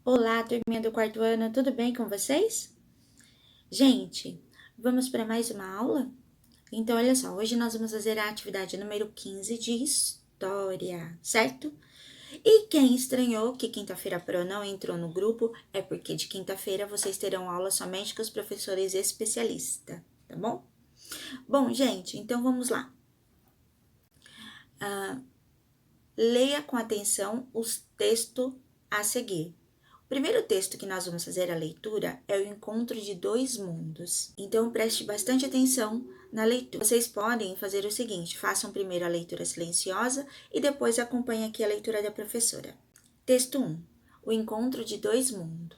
Olá, turminha do quarto ano, tudo bem com vocês? Gente, vamos para mais uma aula? Então, olha só, hoje nós vamos fazer a atividade número 15 de História, certo? E quem estranhou que quinta-feira Pro não entrou no grupo é porque de quinta-feira vocês terão aula somente com os professores especialistas, tá bom? Bom, gente, então vamos lá. Leia com atenção os textos a seguir. O primeiro texto que nós vamos fazer a leitura é o Encontro de Dois Mundos. Então, preste bastante atenção na leitura. Vocês podem fazer o seguinte, façam primeiro a leitura silenciosa e depois acompanhem aqui a leitura da professora. Texto 1. O Encontro de Dois Mundos.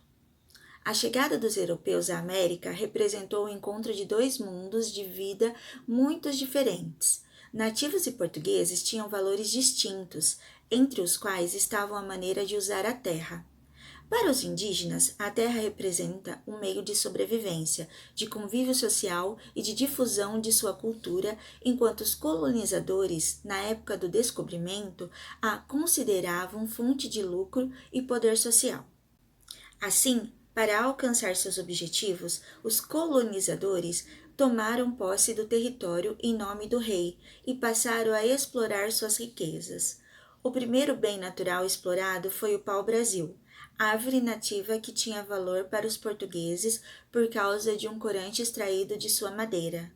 A chegada dos europeus à América representou o encontro de dois mundos de vida muito diferentes. Nativos e portugueses tinham valores distintos, entre os quais estavam a maneira de usar a terra. Para os indígenas, a terra representa um meio de sobrevivência, de convívio social e de difusão de sua cultura, enquanto os colonizadores, na época do descobrimento, a consideravam fonte de lucro e poder social. Assim, para alcançar seus objetivos, os colonizadores tomaram posse do território em nome do rei e passaram a explorar suas riquezas. O primeiro bem natural explorado foi o pau-brasil, árvore nativa que tinha valor para os portugueses por causa de um corante extraído de sua madeira.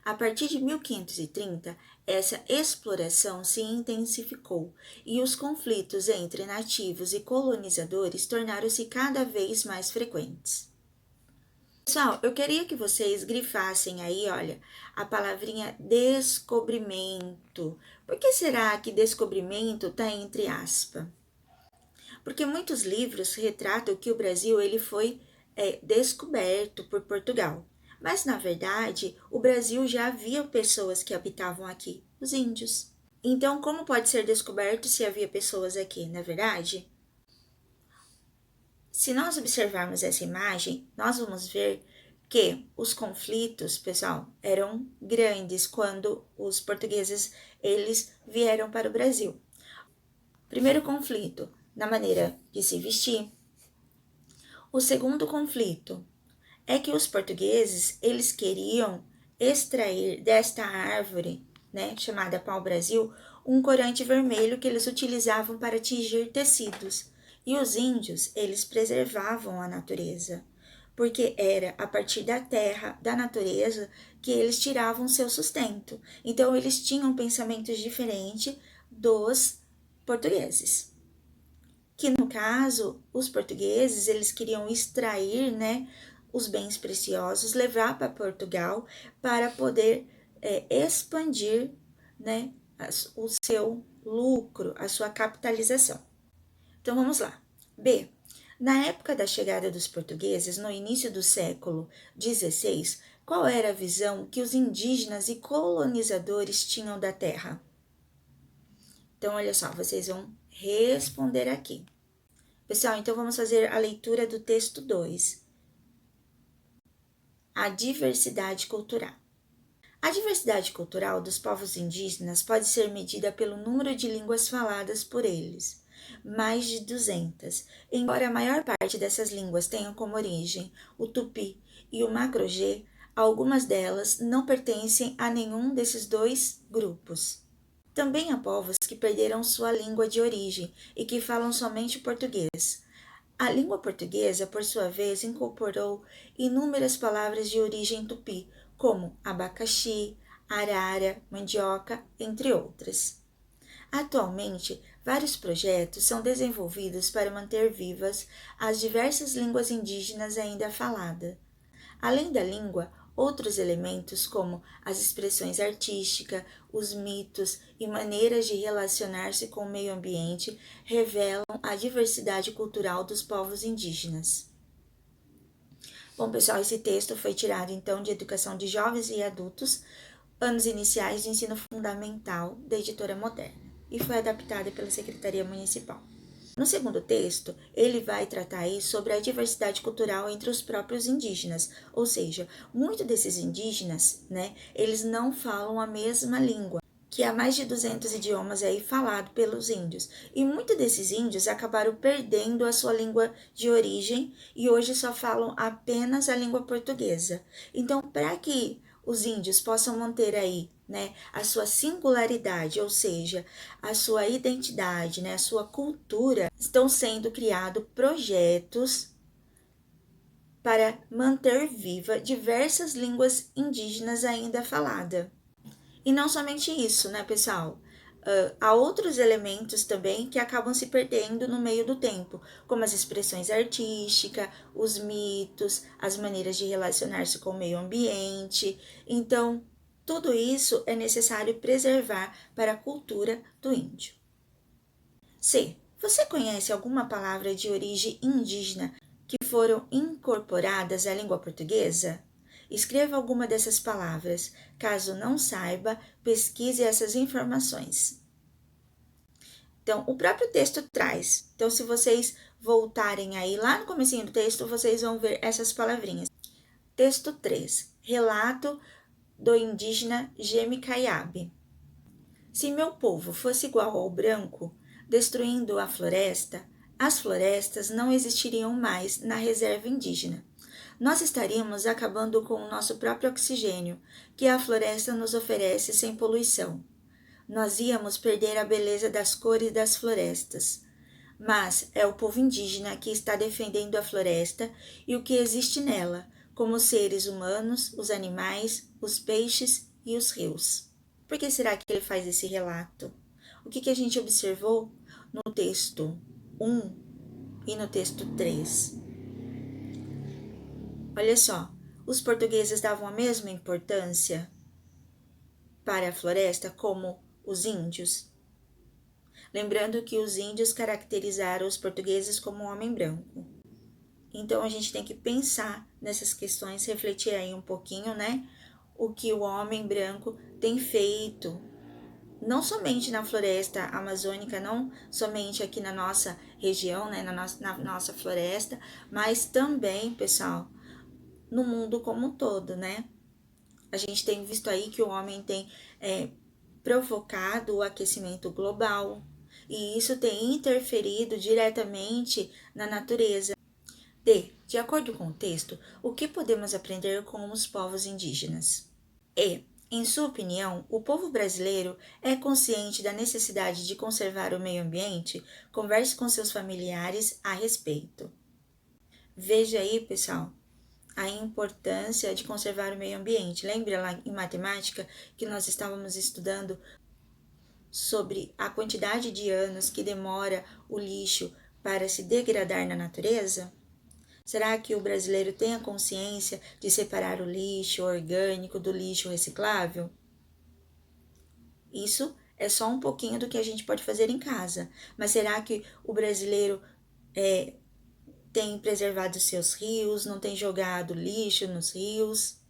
A partir de 1530, essa exploração se intensificou e os conflitos entre nativos e colonizadores tornaram-se cada vez mais frequentes. Pessoal, eu queria que vocês grifassem aí, olha, a palavrinha descobrimento. Por que será que descobrimento está entre aspas? Porque muitos livros retratam que o Brasil ele foi descoberto por Portugal. Mas, na verdade, o Brasil já havia pessoas que habitavam aqui, os índios. Então, como pode ser descoberto se havia pessoas aqui, não é verdade? Se nós observarmos essa imagem, nós vamos ver que os conflitos, pessoal, eram grandes quando os portugueses eles vieram para o Brasil. Primeiro conflito, na maneira de se vestir. O segundo conflito é que os portugueses, eles queriam extrair desta árvore, né, chamada pau-brasil, um corante vermelho que eles utilizavam para tingir tecidos. E os índios, eles preservavam a natureza, porque era a partir da terra, da natureza, que eles tiravam seu sustento. Então, eles tinham pensamentos diferentes dos portugueses. Que no caso, os portugueses, eles queriam extrair, né, os bens preciosos, levar para Portugal para poder expandir, né, o seu lucro, a sua capitalização. Então vamos lá. B. Na época da chegada dos portugueses, no início do século XVI, qual era a visão que os indígenas e colonizadores tinham da terra? Então, olha só, vocês vão responder aqui. Pessoal, então vamos fazer a leitura do texto 2. A diversidade cultural. A diversidade cultural dos povos indígenas pode ser medida pelo número de línguas faladas por eles, mais de 200, embora a maior parte dessas línguas tenham como origem o tupi e o macro-G, algumas delas não pertencem a nenhum desses dois grupos. Também há povos que perderam sua língua de origem e que falam somente português. A língua portuguesa, por sua vez, incorporou inúmeras palavras de origem tupi, como abacaxi, arara, mandioca, entre outras. Atualmente, vários projetos são desenvolvidos para manter vivas as diversas línguas indígenas ainda faladas. Além da língua, outros elementos como as expressões artísticas, os mitos e maneiras de relacionar-se com o meio ambiente revelam a diversidade cultural dos povos indígenas. Bom, pessoal, esse texto foi tirado então de Educação de Jovens e Adultos, Anos Iniciais de Ensino Fundamental, da Editora Moderna, e foi adaptado pela Secretaria Municipal. No segundo texto, ele vai tratar aí sobre a diversidade cultural entre os próprios indígenas, ou seja, muitos desses indígenas, né, eles não falam a mesma língua. que há mais de 200 idiomas aí falado pelos índios. E muitos desses índios acabaram perdendo a sua língua de origem e hoje só falam apenas a língua portuguesa. Então, para que os índios possam manter aí, né, a sua singularidade, ou seja, a sua identidade, né, a sua cultura, estão sendo criados projetos para manter viva diversas línguas indígenas ainda faladas. E não somente isso, né, pessoal? Há outros elementos também que acabam se perdendo no meio do tempo, como as expressões artísticas, os mitos, as maneiras de relacionar-se com o meio ambiente. Então, tudo isso é necessário preservar para a cultura do índio. C. Você conhece alguma palavra de origem indígena que foram incorporadas à língua portuguesa? Escreva alguma dessas palavras. Caso não saiba, pesquise essas informações. Então, o próprio texto traz. Então, se vocês voltarem aí lá no comecinho do texto, vocês vão ver essas palavrinhas. Texto 3. Relato do indígena Gemicaiabe. Se meu povo fosse igual ao branco, destruindo a floresta, as florestas não existiriam mais na reserva indígena. Nós estaríamos acabando com o nosso próprio oxigênio, que a floresta nos oferece sem poluição. Nós íamos perder a beleza das cores das florestas. Mas é o povo indígena que está defendendo a floresta e o que existe nela, como os seres humanos, os animais, os peixes e os rios. Por que será que ele faz esse relato? O que a gente observou no texto 1 e no texto 3? Olha só, os portugueses davam a mesma importância para a floresta como os índios. Lembrando que os índios caracterizaram os portugueses como homem branco. Então a gente tem que pensar nessas questões, refletir aí um pouquinho, né? O que o homem branco tem feito, não somente na floresta amazônica, não somente aqui na nossa região, né? Na nossa floresta, mas também, pessoal, no mundo como um todo, né? A gente tem visto aí que o homem tem provocado o aquecimento global e isso tem interferido diretamente na natureza. D. De acordo com o texto, o que podemos aprender com os povos indígenas? E. Em sua opinião, o povo brasileiro é consciente da necessidade de conservar o meio ambiente? Converse com seus familiares a respeito. Veja aí, pessoal, a importância de conservar o meio ambiente. Lembra lá em matemática que nós estávamos estudando sobre a quantidade de anos que demora o lixo para se degradar na natureza? Será que o brasileiro tem a consciência de separar o lixo orgânico do lixo reciclável? Isso é só um pouquinho do que a gente pode fazer em casa. Mas será que o brasileiro tem preservado seus rios, não tem jogado lixo nos rios?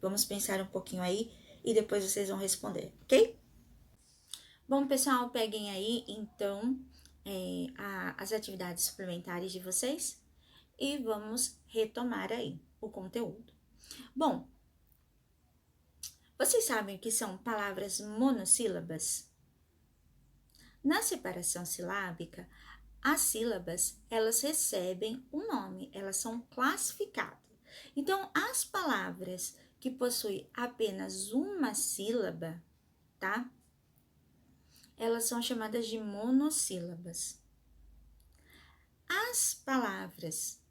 Vamos pensar um pouquinho aí e depois vocês vão responder, ok? Bom, pessoal, peguem aí, então, as atividades suplementares de vocês e vamos retomar aí o conteúdo. Bom, vocês sabem o que são palavras monossílabas? Na separação silábica, as sílabas, elas recebem um nome, elas são classificadas. Então, as palavras que possuem apenas uma sílaba, tá? Elas são chamadas de monossílabas. As palavras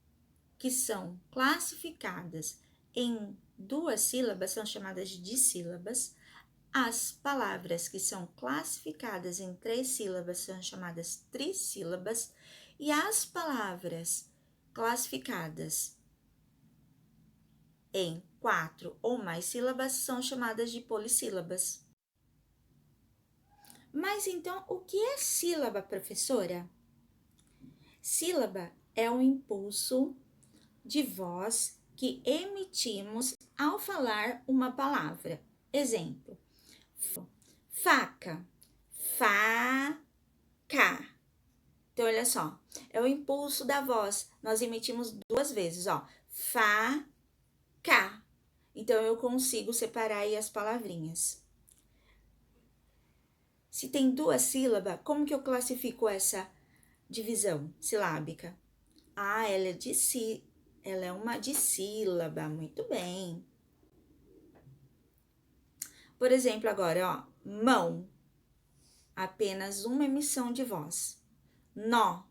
que são classificadas em duas sílabas são chamadas de dissílabas. As palavras que são classificadas em 3 sílabas são chamadas trissílabas. E as palavras classificadas em 4 ou mais sílabas são chamadas de polissílabas. Mas então, o que é sílaba, professora? Sílaba é um impulso de voz que emitimos ao falar uma palavra. Exemplo: faca, faca. Então, olha só, é o impulso da voz. Nós emitimos 2 vezes, ó, faca. Então, eu consigo separar aí as palavrinhas. Se tem duas sílabas, como que eu classifico essa divisão silábica? Ah, ela é uma dissílaba, muito bem. Por exemplo, agora, ó, mão, apenas uma emissão de voz. Nó,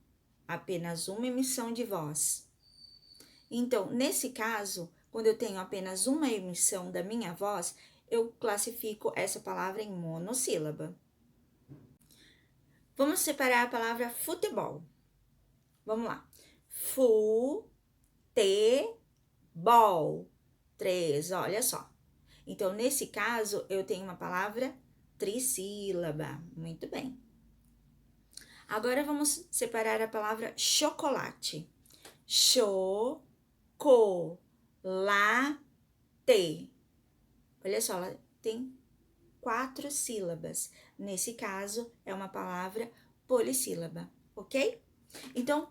apenas uma emissão de voz. Então, nesse caso, quando eu tenho apenas uma emissão da minha voz, eu classifico essa palavra em monossílaba. Vamos separar a palavra futebol. Vamos lá. Futebol. 3, olha só. Então, nesse caso, eu tenho uma palavra trissílaba. Muito bem. Agora, vamos separar a palavra chocolate. Chocolate. Olha só, ela tem 4 sílabas. Nesse caso, é uma palavra polissílaba, ok? Então,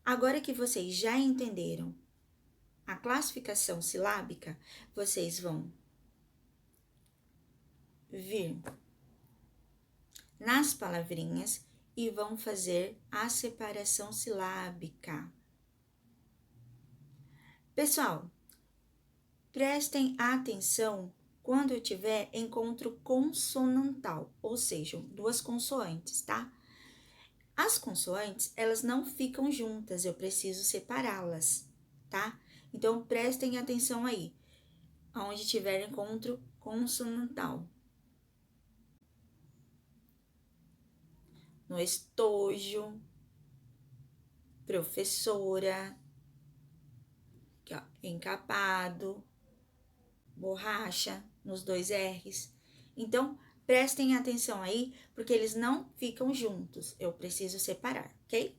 agora que vocês já entenderam a classificação silábica, vocês vão vir nas palavrinhas e vão fazer a separação silábica. Pessoal, prestem atenção quando eu tiver encontro consonantal, ou seja, 2 consoantes, tá? As consoantes, elas não ficam juntas, eu preciso separá-las, tá? Então, prestem atenção aí, onde tiver encontro consonantal. No estojo, professora, aqui, ó, encapado, borracha, nos 2 R's. Então, prestem atenção aí, porque eles não ficam juntos, eu preciso separar, ok?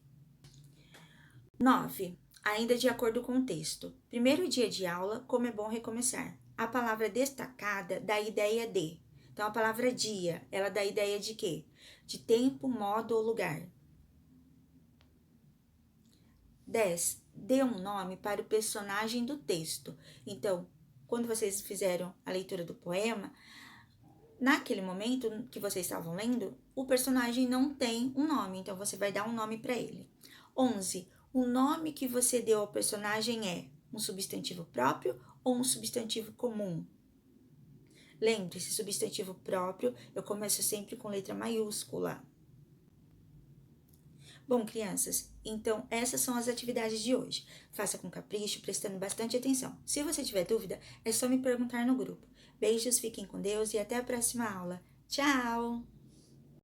9. Ainda de acordo com o texto. Primeiro dia de aula, como é bom recomeçar. A palavra destacada dá ideia de. Então, a palavra dia, ela dá ideia de quê? De tempo, modo ou lugar. 10. Dê um nome para o personagem do texto. Então, quando vocês fizeram a leitura do poema, naquele momento que vocês estavam lendo, o personagem não tem um nome, então você vai dar um nome para ele. 11. O nome que você deu ao personagem é um substantivo próprio ou um substantivo comum? Lembre-se, substantivo próprio, eu começo sempre com letra maiúscula. Bom, crianças, então essas são as atividades de hoje. Faça com capricho, prestando bastante atenção. Se você tiver dúvida, é só me perguntar no grupo. Beijos, fiquem com Deus e até a próxima aula. Tchau!